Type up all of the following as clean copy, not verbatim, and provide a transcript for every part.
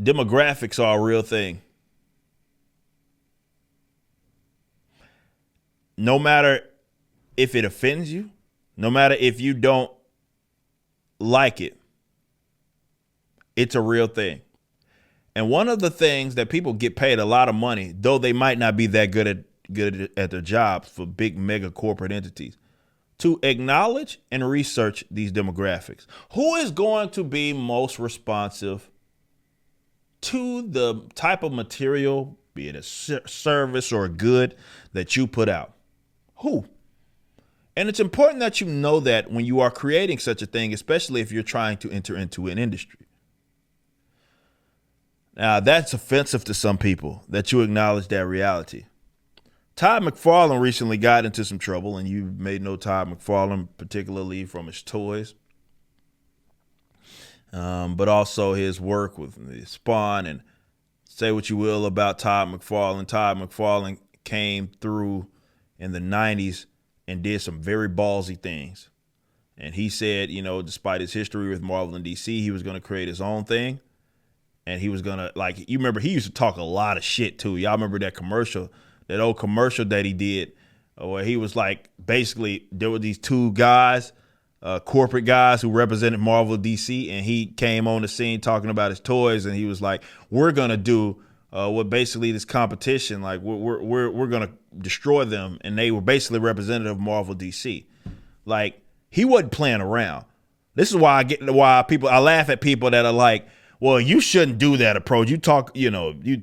demographics are a real thing. No matter if it offends you, no matter if you don't like it, it's a real thing. And one of the things that people get paid a lot of money, though they might not be that good at their jobs for big mega corporate entities, to acknowledge and research these demographics. Who is going to be most responsive to the type of material, be it a service or a good, that you put out? Who? And it's important that you know that when you are creating such a thing, especially if you're trying to enter into an industry. Now, that's offensive to some people that you acknowledge that reality. Todd McFarlane recently got into some trouble, and you may know Todd McFarlane particularly from his toys, but also his work with Spawn. And say what you will about Todd McFarlane. Todd McFarlane came through in the 90s and did some very ballsy things. And he said, despite his history with Marvel and DC, he was going to create his own thing. And he was going to, you remember, he used to talk a lot of shit, too. Y'all remember that commercial, that old commercial that he did, where he was basically, there were these two guys, corporate guys who represented Marvel and DC, and he came on the scene talking about his toys, and he was like, we're going to do what basically this competition, we're going to destroy them. And they were basically representative of Marvel DC. He wasn't playing around. This is why I laugh at people that are like, well, you shouldn't do that approach. You talk, you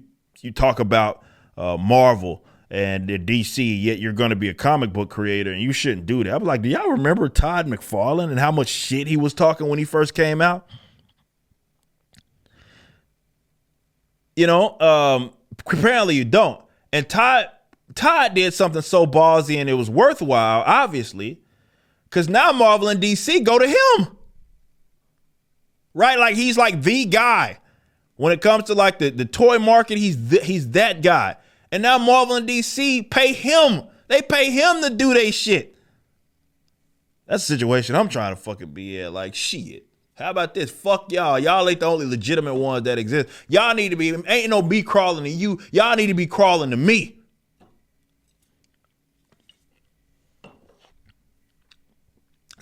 talk about Marvel and the DC, yet you're going to be a comic book creator, and you shouldn't do that. I was like, do y'all remember Todd McFarlane and how much shit he was talking when he first came out? Apparently you don't. And Todd did something so ballsy, and it was worthwhile, obviously, because now Marvel and DC go to him. Right? He's the guy. When it comes to the toy market, he's that guy. And now Marvel and DC pay him. They pay him to do their shit. That's a situation I'm trying to fucking be at. Shit. How about this? Fuck y'all. Y'all ain't the only legitimate ones that exist. Y'all need to be, ain't no me crawling to you. Y'all need to be crawling to me.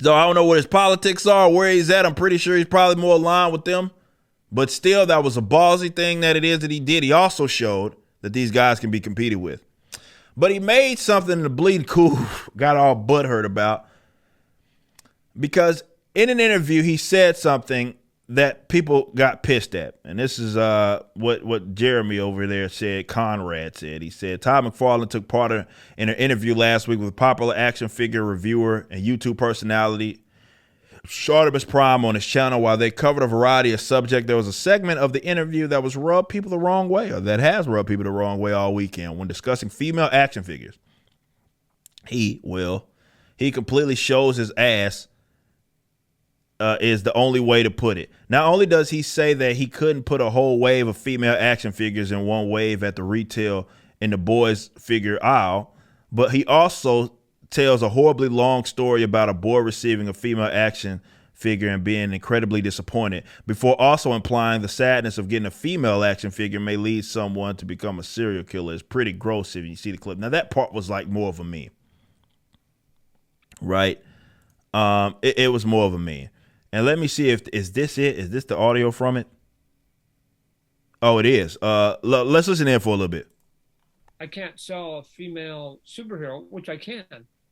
So I don't know what his politics are, where he's at. I'm pretty sure he's probably more aligned with them. But still, that was a ballsy thing that he did. He also showed that these guys can be competed with. But he made something the bleeding cool got all butthurt about. Because in an interview, he said something that people got pissed at. And this is what Jeremy over there said, Conrad said. He said, Todd McFarlane took part in an interview last week with popular action figure reviewer and YouTube personality Shartimus Prime on his channel. While they covered a variety of subjects, there was a segment of the interview that was rubbed people the wrong way, or that has rubbed people the wrong way all weekend when discussing female action figures. He completely shows his ass, is the only way to put it. Not only does he say that he couldn't put a whole wave of female action figures in one wave at the retail in the boys figure aisle, but he also tells a horribly long story about a boy receiving a female action figure and being incredibly disappointed, before also implying the sadness of getting a female action figure may lead someone to become a serial killer. It's pretty gross if you see the clip. Now, that part was more of a meme, right? It was more of a meme. And let me see is this it? Is this the audio from it? Oh, it is. Let's listen in for a little bit. I can't sell a female superhero, which I can.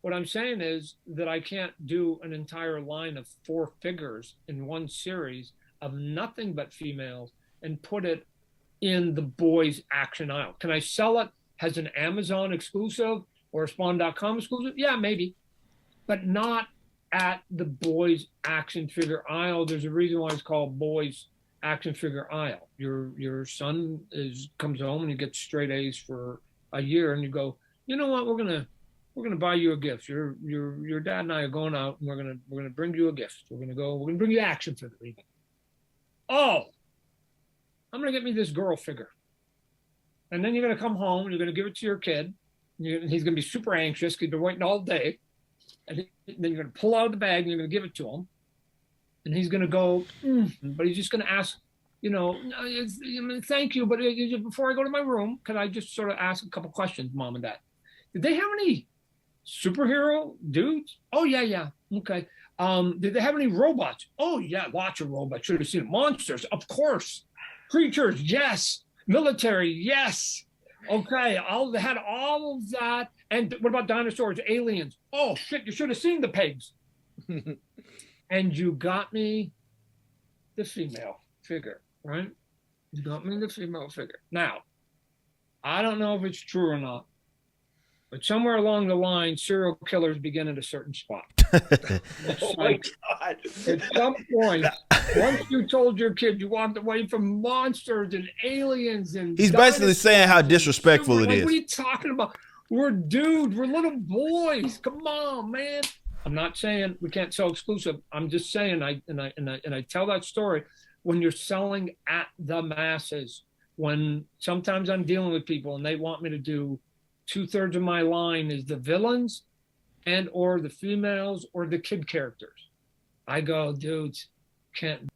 What I'm saying is that I can't do an entire line of 4 figures in one series of nothing but females and put it in the boys action aisle. Can I sell it as an Amazon exclusive or a Spawn.com exclusive? Yeah, maybe, but not at the boys action figure aisle. There's a reason why it's called boys action figure aisle. Your son comes home and he gets straight A's for a year, and you go, you know what, we're gonna buy you a gift. Your dad and I are going out, and we're gonna bring you a gift. We're gonna bring you action figure even. Oh, I'm gonna get me this girl figure, and then you're gonna come home and you're gonna give it to your kid. And he's gonna be super anxious because he's been waiting all day, and then you're gonna pull out the bag and you're gonna give it to him, and he's gonna go, but he's just gonna ask, thank you, but before I go to my room, can I just sort of ask a couple questions, Mom and Dad? Did they have any superhero dudes? Oh, yeah, yeah. Okay. Did they have any robots? Oh, yeah, lots of robots. Should have seen it. Monsters, of course. Creatures, yes. Military, yes. Okay, I had all of that. And what about dinosaurs, aliens? Oh, shit, you should have seen the pigs. And you got me the female figure, right? You got me the female figure. Now, I don't know if it's true or not, but somewhere along the line, serial killers begin at a certain spot. Oh my God. At some point, once you told your kid you walked away from monsters and aliens and he's basically saying how disrespectful it is. What are you talking about? We're dudes. We're little boys. Come on, man. I'm not saying we can't sell exclusive. I'm just saying I tell that story when you're selling at the masses. When sometimes I'm dealing with people and they want me to do 2/3 of my line is the villains and or the females or the kid characters. I go, dudes, can't.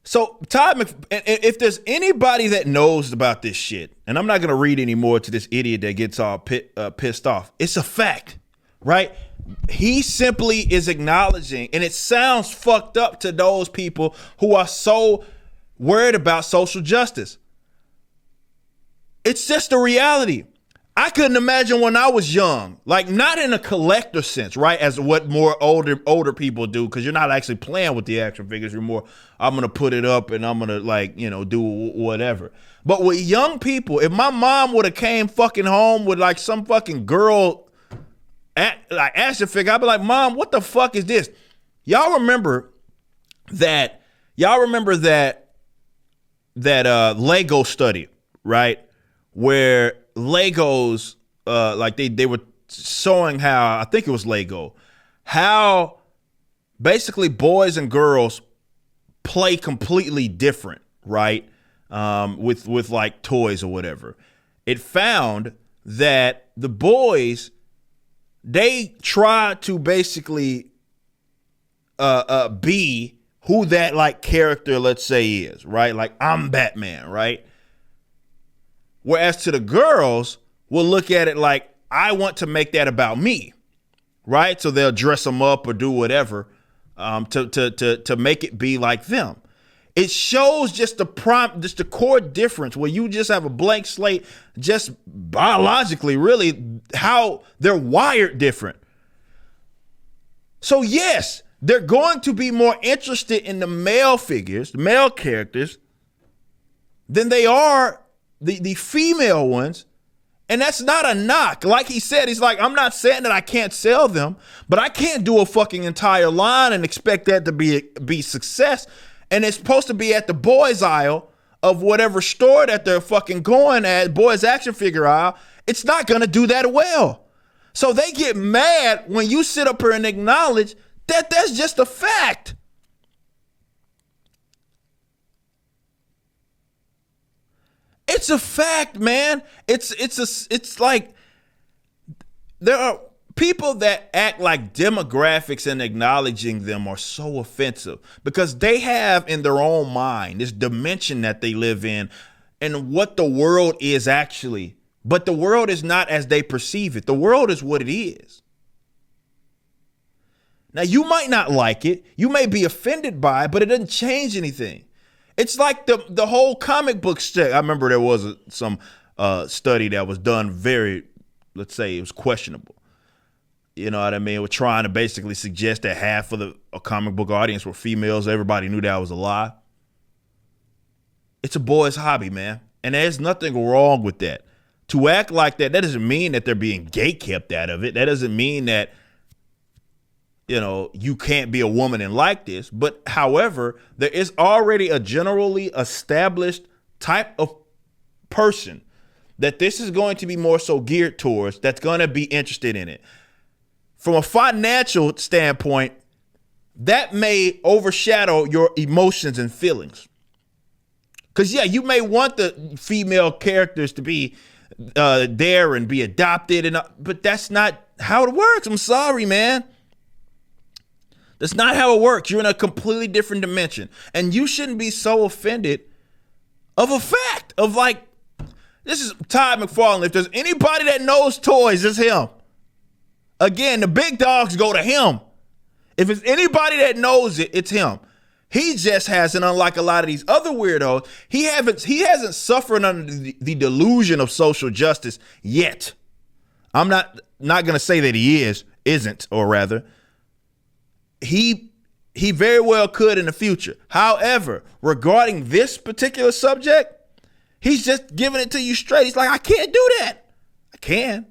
So Todd, if there's anybody that knows about this shit, and I'm not going to read any more to this idiot that gets all pissed off, it's a fact, right? He simply is acknowledging, and it sounds fucked up to those people who are so worried about social justice. It's just a reality. I couldn't imagine when I was young, like not in a collector sense, right? As what more older people do, because you're not actually playing with the action figures. You're more, I'm going to put it up and I'm going to do whatever. But with young people, if my mom would have came fucking home with like some fucking girl action figure, I'd be like, Mom, what the fuck is this? Y'all remember that Lego study, right? Where Legos, they were showing how, I think it was Lego, how basically boys and girls play completely different, right? With like toys or whatever. It found that the boys, they try to basically be who that like character, let's say, is, right? Like I'm Batman, right? Whereas to the girls, we'll look at it like, I want to make that about me, right? So they'll dress them up or do whatever to make it be like them. It shows just the core difference where you just have a blank slate, just biologically, really, how they're wired different. So yes, they're going to be more interested in the male figures, the male characters, than they are the female ones. And that's not a knock. Like he said, he's like, I'm not saying that I can't sell them, but I can't do a fucking entire line and expect that to be success. And it's supposed to be at the boys aisle of whatever store that they're fucking going at, boys action figure aisle. It's not going to do that well. So they get mad when you sit up here and acknowledge that that's just a fact. It's a fact, man. It's like there are people that act like demographics and acknowledging them are so offensive because they have in their own mind this dimension that they live in and what the world is actually. But the world is not as they perceive it. The world is what it is. Now, you might not like it. You may be offended by it, but it doesn't change anything. It's like the whole comic book stuff. I remember there was some study that was done very, let's say it was questionable. You know what I mean? We're trying to basically suggest that half of the comic book audience were females. Everybody knew that was a lie. It's a boy's hobby, man. And there's nothing wrong with that. To act like that doesn't mean that they're being gatekept out of it. That doesn't mean that, you can't be a woman and like this. But however, there is already a generally established type of person that this is going to be more so geared towards, that's going to be interested in it. From a financial standpoint, that may overshadow your emotions and feelings. Because, yeah, you may want the female characters to be there and be adopted, but that's not how it works. I'm sorry, man. That's not how it works. You're in a completely different dimension. And you shouldn't be so offended of a fact of like, this is Todd McFarlane. If there's anybody that knows toys, it's him. Again, the big dogs go to him. If it's anybody that knows it, it's him. He just hasn't, unlike a lot of these other weirdos, he hasn't suffered under the delusion of social justice yet. I'm not going to say that he isn't, or rather, he very well could in the future. However, regarding this particular subject, he's just giving it to you straight. He's like, I can't do that. I can,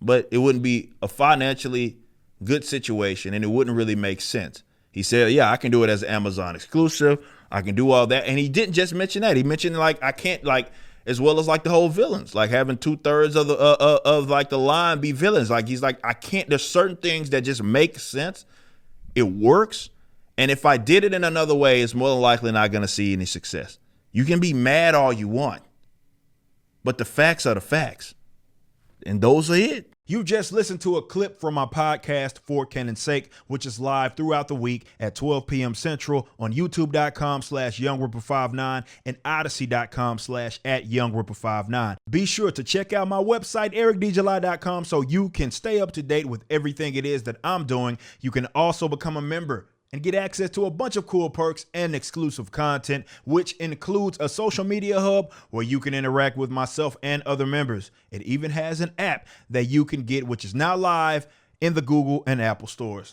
but it wouldn't be a financially good situation, and it wouldn't really make sense. He said, yeah, I can do it as an Amazon exclusive. I can do all that. And he didn't just mention that. He mentioned like, I can't, like, as well as like the whole villains, like having 2/3 of the of like the line be villains. Like, he's like, I can't, there's certain things that just make sense. It works. And if I did it in another way, it's more than likely not going to see any success. You can be mad all you want, but the facts are the facts. And those are it. You just listened to a clip from my podcast, For Canon's Sake, which is live throughout the week at 12 p.m. Central on youtube.com/YoungRipper59 and odyssey.com/@YoungRipper59. Be sure to check out my website, ericdjuly.com, so you can stay up to date with everything it is that I'm doing. You can also become a member and get access to a bunch of cool perks and exclusive content, which includes a social media hub where you can interact with myself and other members. It even has an app that you can get, which is now live in the Google and Apple stores.